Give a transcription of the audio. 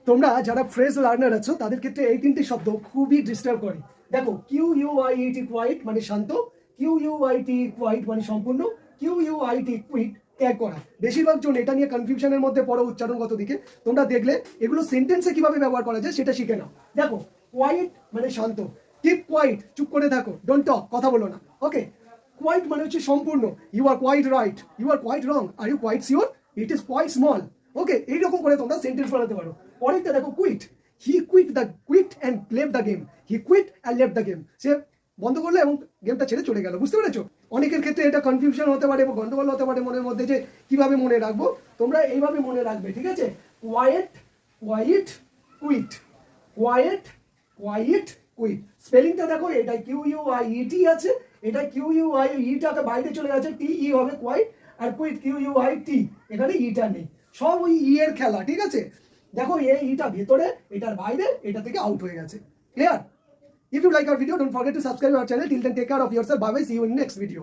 তোমরা যারা phrase learner আছো তাদের ক্ষেত্রে এই তিনটি শব্দ খুবই ডিস্টার্ব করে। দেখো, QUIET কোয়াইট মানে শান্ত, QUIT কোয়াইট মানে সম্পূর্ণ, QUIT কুইট ত্যাগ করা। বেশিরভাগ জন এটা নিয়ে কনফিউশনের মধ্যে পড়ো উচ্চারণগত দিকে। তোমরা দেখলে এগুলো সেন্টেন্সে কিভাবে ব্যবহার করা যায় সেটা শিখে নাও। দেখো, কোয়াইট মানে শান্ত, কিপ কোয়াইট চুপ করে থাকো, ডোন্ট টক কথা বলো না। ওকে, কোয়াইট মানে হচ্ছে সম্পূর্ণ, you are quite right, you are quite wrong, are you quite sure, it is quite small. Okay, এইরকম করে তোমরা সেন্টেন্স বানাতে পারো। পরেরটা দেখো, quit, he quit and left the game, he quit and left the game, সে বন্ধ করলো এবং গেমটা ছেড়ে চলে গেল। বুঝতে পেরেছো? অনেকের ক্ষেত্রে এটা কনফিউশন হতে পারে এবং গন্ডগোল হতে পারে মনের মধ্যে যে কিভাবে মনে রাখবো। তোমরা এইভাবে মনে রাখবে, ঠিক আছে? Quiet quite quit, quiet quite quit. স্পেলিংটা দেখো, এটা QUIET আছে, এটা QUIEটাকে বাইরে চলে গেছে, TE হবে কোয়াইট, আর কুইট QUIT, এখানে ইটা নেই, সব ওই এর খেলা। ঠিক আছে, দেখো এই ইটা ভেতরে, এটার বাইরে, এটা থেকে আউট হয়ে গেছে। Clear? If you like our video, don't forget to subscribe our channel. Till then, take care of yourself. Bye bye. See you in next video.